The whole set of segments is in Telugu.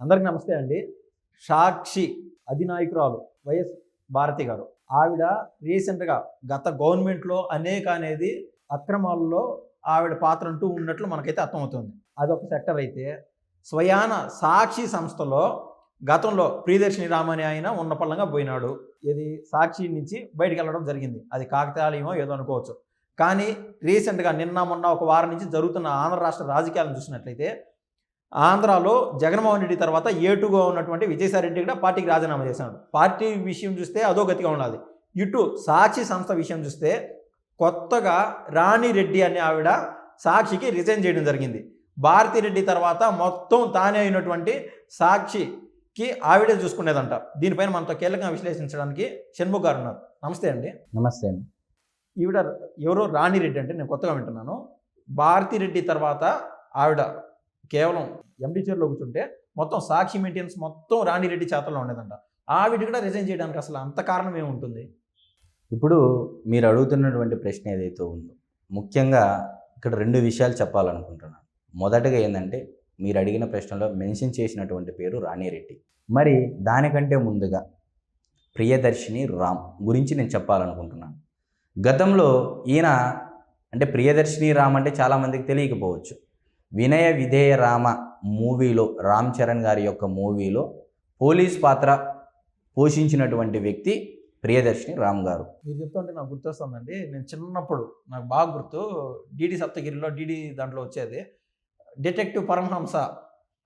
అందరికి నమస్తే అండి. సాక్షి అధినాయకురాలు వైఎస్ భారతి గారు, ఆవిడ రీసెంట్గా గత గవర్నమెంట్లో అనేది అక్రమాల్లో ఆవిడ పాత్ర అంటూ ఉన్నట్లు మనకైతే అర్థమవుతుంది. అదొక సెక్టర్ అయితే, స్వయాన సాక్షి సంస్థలో గతంలో ప్రియదర్శిని రామని ఆయన ఉన్న పళ్ళంగా పోయినాడు. ఇది సాక్షి నుంచి బయటికి వెళ్ళడం జరిగింది. అది కాకతాళీయమో ఏదో అనుకోవచ్చు. కానీ రీసెంట్గా నిన్న మొన్న ఒక వారం నుంచి జరుగుతున్న ఆంధ్ర రాష్ట్ర రాజకీయాలను చూసినట్లయితే, ఆంధ్రాలో జగన్మోహన్ రెడ్డి తర్వాత ఏటుగా ఉన్నటువంటి విజయసాయిరెడ్డి కూడా పార్టీకి రాజీనామా చేశాడు. పార్టీ విషయం చూస్తే అదో గతిగా ఉన్నది. ఇటు సాక్షి సంస్థ విషయం చూస్తే కొత్తగా రాణి రెడ్డి అనే ఆవిడ సాక్షికి రిజైన్ చేయడం జరిగింది. భారతిరెడ్డి తర్వాత మొత్తం తానే అయినటువంటి సాక్షికి ఆవిడే చూసుకునేదంట. దీనిపైన మనతో కీలకంగా విశ్లేషించడానికి షణ్ముఖ్ గారు ఉన్నారు. నమస్తే అండి. నమస్తే అండి. ఈవిడ ఎవరో రాణి రెడ్డి అంటే నేను కొత్తగా వింటున్నాను. భారతిరెడ్డి తర్వాత ఆవిడ కేవలం ఎండి చైర్లో కూర్చుంటే మొత్తం సాక్షి మెయింటెనెన్స్ మొత్తం రాణిరెడ్డి చేతల్లో ఉండేదంట. ఆవిడ కూడా రిజైన్ చేయడానికి అసలు అంత కారణం ఏముంటుంది? ఇప్పుడు మీరు అడుగుతున్నటువంటి ప్రశ్న ఏదైతే ఉందో, ముఖ్యంగా ఇక్కడ 2 విషయాలు చెప్పాలనుకుంటున్నాను. మొదటగా ఏంటంటే, మీరు అడిగిన ప్రశ్నలో మెన్షన్ చేసినటువంటి పేరు రాణిరెడ్డి. మరి దానికంటే ముందుగా ప్రియదర్శిని రామ్ గురించి నేను చెప్పాలనుకుంటున్నాను. గతంలో ఈయన అంటే ప్రియదర్శిని రామ్ అంటే చాలామందికి తెలియకపోవచ్చు. వినయ విధేయ రామ మూవీలో, రామ్ చరణ్ గారి యొక్క మూవీలో పోలీస్ పాత్ర పోషించినటువంటి వ్యక్తి ప్రియదర్శిని రామ్ గారు. మీరు చెప్తుంటే నాకు గుర్తొస్తుందండి. నేను చిన్నప్పుడు నాకు బాగా గుర్తు, డిడి సప్తగిరిలో దాంట్లో వచ్చేది డిటెక్టివ్ పరమహంస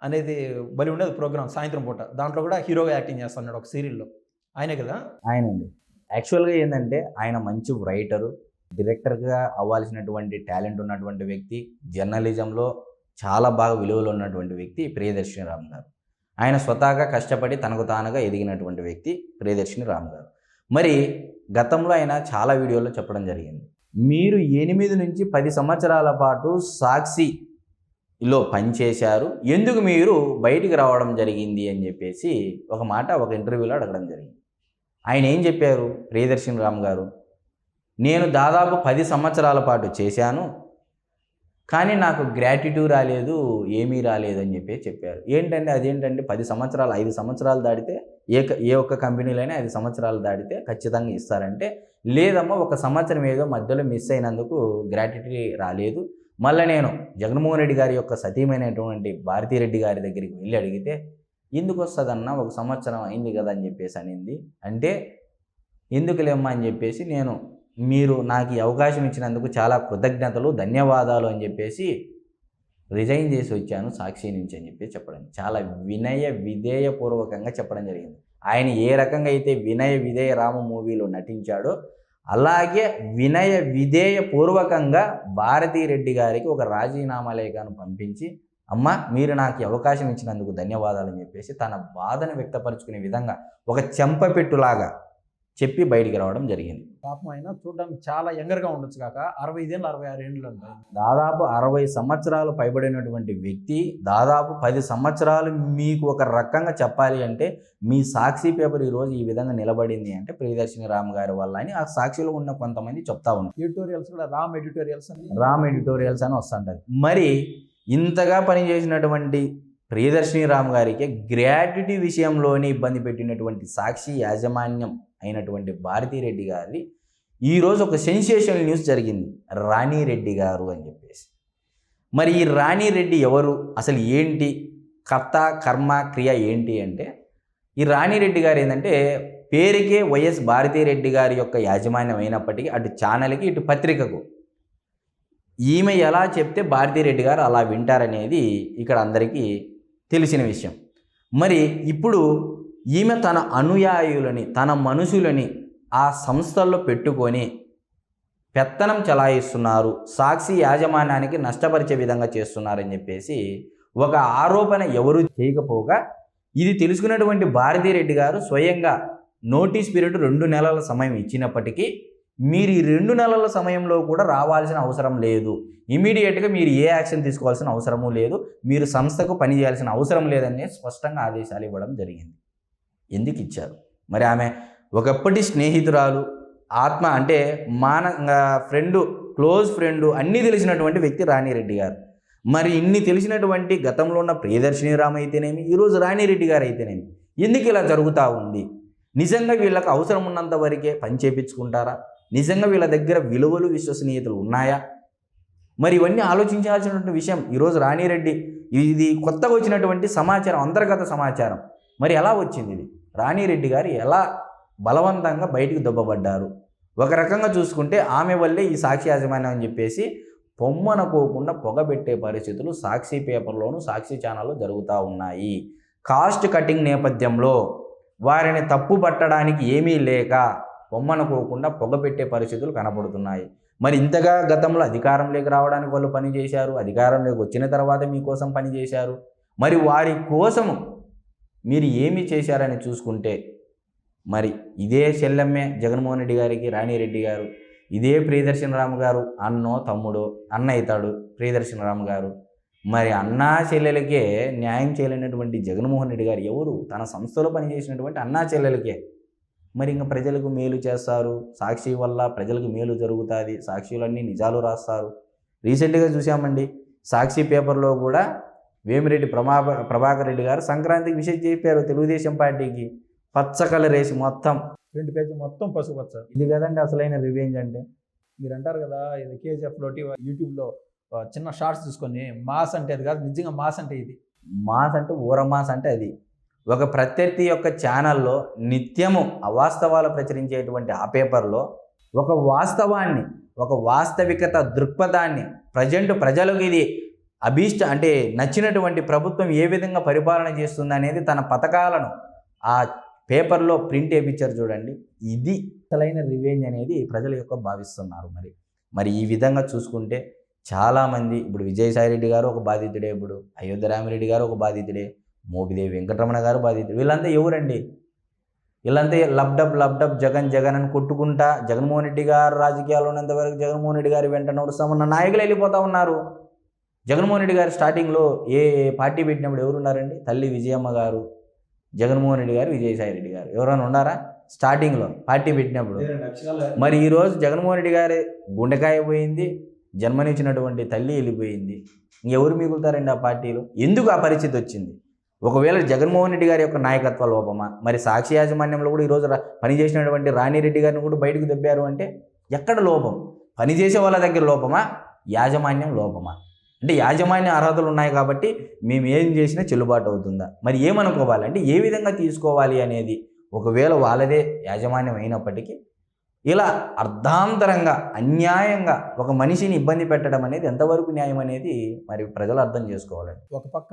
అనేది బలి ఉండేది ప్రోగ్రామ్ సాయంత్రం పూట. దాంట్లో కూడా హీరోగా యాక్టింగ్ చేస్తున్నాడు ఒక సీరియల్లో. ఆయనే కదా? ఆయనండి. యాక్చువల్గా ఏంటంటే ఆయన మంచి రైటరు, డైరెక్టర్గా అవ్వాల్సినటువంటి టాలెంట్ ఉన్నటువంటి వ్యక్తి, జర్నలిజంలో చాలా బాగా విలువలు ఉన్నటువంటి వ్యక్తి ప్రియదర్శిని రామ్ గారు. ఆయన స్వతహాగా కష్టపడి తనకు తానుగా ఎదిగినటువంటి వ్యక్తి ప్రియదర్శిని రామ్ గారు. మరి గతంలో ఆయన చాలా వీడియోల్లో చెప్పడం జరిగింది, మీరు 8 నుంచి 10 సంవత్సరాల పాటు సాక్షిలో పనిచేశారు, ఎందుకు మీరు బయటికి రావడం జరిగింది అని చెప్పేసి ఒక మాట ఒక ఇంటర్వ్యూలో అడగడం జరిగింది. ఆయన ఏం చెప్పారు ప్రియదర్శిని రామ్ గారు? నేను దాదాపు 10 సంవత్సరాల పాటు చేశాను, కానీ నాకు గ్రాట్యుటీ రాలేదు, ఏమీ రాలేదు అని చెప్పారు. ఏంటంటే అదేంటంటే 10 సంవత్సరాలు 5 సంవత్సరాలు దాటితే ఏ ఒక్క కంపెనీలైనా 5 సంవత్సరాలు దాటితే ఖచ్చితంగా ఇస్తారంటే, లేదమ్మా 1 సంవత్సరం ఏదో మధ్యలో మిస్ అయినందుకు గ్రాట్యుటీ రాలేదు. మళ్ళీ నేను జగన్మోహన్ రెడ్డి గారి యొక్క సతీమైనటువంటి భారతిరెడ్డి గారి దగ్గరికి వెళ్ళి అడిగితే, ఎందుకు వస్తుందన్న 1 సంవత్సరం అయింది కదా అని చెప్పేసి అనింది. అంటే ఎందుకులేమ్మా అని చెప్పేసి, మీరు నాకు ఈ అవకాశం ఇచ్చినందుకు చాలా కృతజ్ఞతలు, ధన్యవాదాలు అని చెప్పేసి రిజైన్ చేసి వచ్చాను సాక్షి నుంచి అని చెప్పి చెప్పడం, చాలా వినయ విధేయపూర్వకంగా చెప్పడం జరిగింది. ఆయన ఏ రకంగా అయితే వినయ విధేయ రామ మూవీలో నటించాడో, అలాగే వినయ విధేయపూర్వకంగా భారతిరెడ్డి గారికి ఒక రాజీనామా లేఖను పంపించి, అమ్మ మీరు నాకు ఈ అవకాశం ఇచ్చినందుకు ధన్యవాదాలు అని చెప్పేసి తన బాధను వ్యక్తపరుచుకునే విధంగా ఒక చెంపపెట్టులాగా చెప్పి బయటికి రావడం జరిగింది. పాపం ఆయన చూడడానికి చాలా యంగర్గా ఉండొచ్చు కాక 65 ఏళ్ళు 66 ఏళ్ళు ఉంటాయి. దాదాపు 60 సంవత్సరాలు పైబడినటువంటి వ్యక్తి, దాదాపు 10 సంవత్సరాలు మీకు ఒక రకంగా చెప్పాలి అంటే మీ సాక్షి పేపర్ ఈరోజు ఈ విధంగా నిలబడింది అంటే ప్రియదర్శిని రామ్ గారి వల్ల అని ఆ సాక్షిలో ఉన్న కొంతమంది చెప్తా ఉంటారు. ఎడిటోరియల్స్ కూడా రామ్ ఎడిటోరియల్స్ అని వస్తుంటారు. మరి ఇంతగా పనిచేసినటువంటి ప్రియదర్శిని రామ్ గారికి గ్రాట్యుటీ విషయంలోనే ఇబ్బంది పెట్టినటువంటి సాక్షి యాజమాన్యం అయినటువంటి భారతిరెడ్డి గారి ఈరోజు ఒక సెన్సేషనల్ న్యూస్ జరిగింది, రాణిరెడ్డి గారు అని చెప్పేసి. మరి ఈ రాణిరెడ్డి ఎవరు, అసలు ఏంటి కర్త కర్మ క్రియ ఏంటి అంటే, ఈ రాణిరెడ్డి గారు ఏంటంటే పేరుకే వైఎస్ భారతిరెడ్డి గారి యొక్క యాజమాన్యం అయినప్పటికీ అటు ఛానల్కి ఇటు పత్రికకు ఈమె ఎలా చెప్తే భారతిరెడ్డి గారు అలా వింటారనేది ఇక్కడ అందరికీ తెలిసిన విషయం. మరి ఇప్పుడు ఈమె తన అనుయాయులని, తన మనుషులని ఆ సంస్థల్లో పెట్టుకొని పెత్తనం చలాయిస్తున్నారు, సాక్షి యాజమాన్యానికి నష్టపరిచే విధంగా చేస్తున్నారని చెప్పేసి ఒక ఆరోపణ ఎవరు చేయకపోగా, ఇది తెలుసుకున్నటువంటి భారతిరెడ్డి గారు స్వయంగా నోటీస్ పీరియడ్ 2 నెలల సమయం ఇచ్చినప్పటికీ, మీరు ఈ 2 నెలల సమయంలో కూడా రావాల్సిన అవసరం లేదు, ఇమీడియట్గా మీరు ఏ యాక్షన్ తీసుకోవాల్సిన అవసరము లేదు, మీరు సంస్థకు పని చేయాల్సిన అవసరం లేదని స్పష్టంగా ఆదేశాలు ఇవ్వడం జరిగింది. ఎందుకు ఇచ్చారు? మరి ఆమె ఒకప్పటి స్నేహితురాలు, ఆత్మ అంటే ఫ్రెండు, క్లోజ్ ఫ్రెండు, అన్నీ తెలిసినటువంటి వ్యక్తి రాణిరెడ్డి గారు. మరి ఇన్ని తెలిసినటువంటి గతంలో ఉన్న ప్రియదర్శిని రామ్ అయితేనేమి, ఈరోజు రాణిరెడ్డి గారు అయితేనేమి, ఎందుకు ఇలా జరుగుతూ ఉంది? నిజంగా వీళ్ళకి అవసరం ఉన్నంత వరకే పని చేపించుకుంటారా? నిజంగా వీళ్ళ దగ్గర విలువలు విశ్వసనీయతలు ఉన్నాయా? మరి ఇవన్నీ ఆలోచించాల్సినటువంటి విషయం. ఈరోజు రాణిరెడ్డి, ఇది కొత్తగా వచ్చినటువంటి సమాచారం, అంతర్గత సమాచారం. మరి ఎలా వచ్చింది ఇది? రాణిరెడ్డి గారు ఎలా బలవంతంగా బయటికి దొబ్బబడ్డారు? ఒక రకంగా చూసుకుంటే ఆమె వల్లే ఈ సాక్షి యాజమాన్యం అని చెప్పేసి పొమ్మనుకోకుండా పొగబెట్టే పరిస్థితులు సాక్షి పేపర్లోను, సాక్షి ఛానల్లో జరుగుతూ ఉన్నాయి. కాస్ట్ కటింగ్ నేపథ్యంలో వారిని తప్పు పట్టడానికి ఏమీ లేక పొమ్మనుకోకుండా పొగబెట్టే పరిస్థితులు కనపడుతున్నాయి. మరి ఇంతగా గతంలో అధికారంలోకి రావడానికి వాళ్ళు పనిచేశారు, అధికారంలోకి వచ్చిన తర్వాత మీకోసం పనిచేశారు. మరి వారి కోసము మీరు ఏమి చేశారని చూసుకుంటే, మరి ఇదే చెల్లెమ్మే జగన్మోహన్ రెడ్డి గారికి రాణిరెడ్డి గారు, ఇదే ప్రియదర్శిని రామ్ గారు అన్నో తమ్ముడో, అన్న అవుతాడు ప్రియదర్శిని రామ్ గారు. మరి అన్నా చెల్లెలకే న్యాయం చేయలేనటువంటి జగన్మోహన్ రెడ్డి గారు ఎవరు? తన సంస్థలో పనిచేసినటువంటి అన్నా చెల్లెలకే మరి ఇంకా ప్రజలకు మేలు చేస్తారు. సాక్షి వల్ల ప్రజలకు మేలు జరుగుతుంది, సాక్షులన్నీ నిజాలు రాస్తారు. రీసెంట్గా చూసామండి, సాక్షి పేపర్లో కూడా వేమిరెడ్డి ప్రభాకర్ రెడ్డి గారు సంక్రాంతికి విషయం చెప్పారు తెలుగుదేశం పార్టీకి. పచ్చ కలర్ వేసి మొత్తం 2 పేజీ మొత్తం పసుపచ్చ. ఇది కదండి అసలైన రివెంజ్ అంటే. మీరు అంటారు కదా, ఇది కేజీఎఫ్లో యూట్యూబ్లో చిన్న షార్ట్స్ తీసుకొని మాస్ అంటే అది కాదు, నిజంగా మాస్ అంటే ఇది. మాస్ అంటే ఊరమాస్ అంటే అది. ఒక ప్రత్యర్థి యొక్క ఛానల్లో నిత్యము అవాస్తవాలు ప్రచురించేటువంటి ఆ పేపర్లో ఒక వాస్తవాన్ని, ఒక వాస్తవికత దృక్పథాన్ని ప్రజలకు ఇది అంటే నచ్చినటువంటి ప్రభుత్వం ఏ విధంగా పరిపాలన చేస్తుంది అనేది తన పథకాలను ఆ పేపర్లో ప్రింట్ వేయించారు చూడండి. ఇది అసలైన రివెంజ్ అనేది ప్రజల యొక్క భావిస్తున్నారు. మరి ఈ విధంగా చూసుకుంటే చాలామంది, ఇప్పుడు విజయసాయిరెడ్డి గారు ఒక బాధితుడే, ఇప్పుడు అయోధ్య రామిరెడ్డి గారు ఒక బాధితుడే, మోపిదేవి వెంకటరమణ గారు బాధితుడు. వీళ్ళంతా ఎవరండి? వీళ్ళంతా లబ్డబ్ జగన్ అని కొట్టుకుంటా జగన్మోహన్ రెడ్డి గారు రాజకీయాల్లో ఉన్నంతవరకు జగన్మోహన్ రెడ్డి గారి వెంట నడుస్తామన్న నాయకులు వెళ్ళిపోతూ ఉన్నారు. జగన్మోహన్ రెడ్డి గారు స్టార్టింగ్లో ఏ పార్టీ పెట్టినప్పుడు ఎవరున్నారండి? తల్లి విజయమ్మ గారు, జగన్మోహన్ రెడ్డి గారు, విజయసాయిరెడ్డి గారు ఎవరైనా ఉన్నారా స్టార్టింగ్లో పార్టీ పెట్టినప్పుడు? మరి ఈరోజు జగన్మోహన్ రెడ్డి గారి గుండెకాయ పోయింది, జన్మనిచ్చినటువంటి తల్లి వెళ్ళిపోయింది. ఇంకెవరు మిగులుతారండి ఆ పార్టీలో? ఎందుకు ఆ పరిస్థితి వచ్చింది? ఒకవేళ జగన్మోహన్ రెడ్డి గారి యొక్క నాయకత్వ లోపమా? మరి సాక్షి యాజమాన్యంలో కూడా ఈరోజు పనిచేసినటువంటి రాణిరెడ్డి గారిని కూడా బయటకు దెబ్బారు అంటే ఎక్కడ లోపం? పనిచేసే వాళ్ళ దగ్గర లోపమా? యాజమాన్యం లోపమా? అంటే యాజమాన్య అర్హతలు ఉన్నాయి కాబట్టి మేము ఏం చేసినా చెల్లుబాటు అవుతుందా? మరి ఏమనుకోవాలి అంటే ఏ విధంగా తీసుకోవాలి అనేది, ఒకవేళ వాళ్ళదే యాజమాన్యం అయినప్పటికీ ఇలా అర్ధాంతరంగా అన్యాయంగా ఒక మనిషిని ఇబ్బంది పెట్టడం అనేది ఎంతవరకు న్యాయం అనేది మరి ప్రజలు అర్థం చేసుకోవాలండి. ఒక పక్క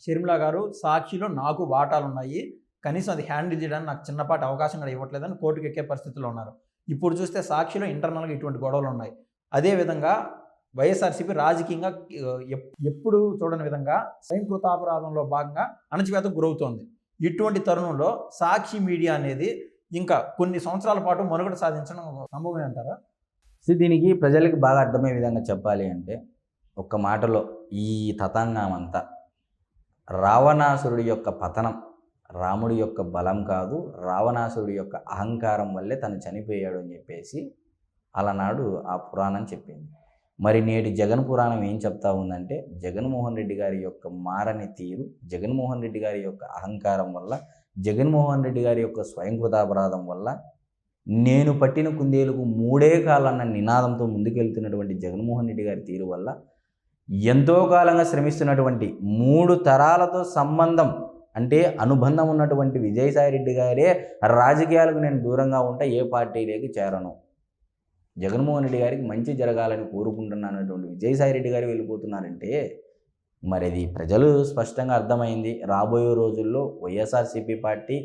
షర్మిల గారు సాక్షిలో నాకు వాటాలు ఉన్నాయి, కనీసం అది హ్యాండిల్ చేయడానికి నాకు చిన్నపాటి అవకాశం కూడా ఇవ్వట్లేదని కోర్టుకు ఎక్కే పరిస్థితిలో ఉన్నారు. ఇప్పుడు చూస్తే సాక్షిలో ఇంటర్నల్గా ఇటువంటి గొడవలు ఉన్నాయి. అదేవిధంగా వైఎస్ఆర్సీపీ రాజకీయంగా ఎప్పుడు చూడని విధంగా స్వయంకృతాపరాధంలో భాగంగా అణచివేతకు గురవుతోంది. ఇటువంటి తరుణంలో సాక్షి మీడియా అనేది ఇంకా కొన్ని సంవత్సరాల పాటు మనుగడ సాధించడం సంభవమే అంటారా? దీనికి ప్రజలకు బాగా అర్థమయ్యే విధంగా చెప్పాలి అంటే ఒక్క మాటలో, ఈ తతంగం అంతా రావణాసురుడి యొక్క పతనం రాముడి యొక్క బలం కాదు, రావణాసురుడి యొక్క అహంకారం వల్లే తను చనిపోయాడు అని చెప్పేసి అలనాడు ఆ పురాణం చెప్పింది. మరి నేటి జగన్ పురాణం ఏం చెప్తా ఉందంటే, జగన్మోహన్ రెడ్డి గారి యొక్క మారని తీరు, జగన్మోహన్ రెడ్డి గారి యొక్క అహంకారం వల్ల, జగన్మోహన్ రెడ్డి గారి యొక్క స్వయంకృతాపరాధం వల్ల, నేను పట్టిన కుందేలుకు 3 కాళ్ళన్న నినాదంతో ముందుకెళ్తున్నటువంటి జగన్మోహన్ రెడ్డి గారి తీరు వల్ల ఎంతో కాలంగా శ్రమిస్తున్నటువంటి 3 తరాలతో సంబంధం అంటే అనుబంధం ఉన్నటువంటి విజయసాయిరెడ్డి గారే రాజకీయాలకు నేను దూరంగా ఉంటా, ఏ పార్టీలోకి చేరను, జగన్మోహన్ రెడ్డి గారికి మంచి జరగాలని కోరుకుంటున్నటువంటి విజయసాయిరెడ్డి గారు వెళ్ళిపోతున్నారంటే మరి అది ప్రజలు స్పష్టంగా అర్థమైంది. రాబోయే రోజుల్లో వైఎస్ఆర్సీపీ పార్టీ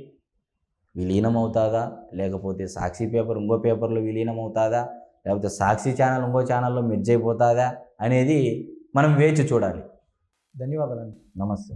విలీనం అవుతుందా, లేకపోతే సాక్షి పేపర్ ఇంకో పేపర్లో విలీనం అవుతుందా, లేకపోతే సాక్షి ఛానల్ ఇంకో ఛానల్లో మెర్జ్ అయిపోతుందా అనేది మనం వేచి చూడాలి. ధన్యవాదాలండి. నమస్తే.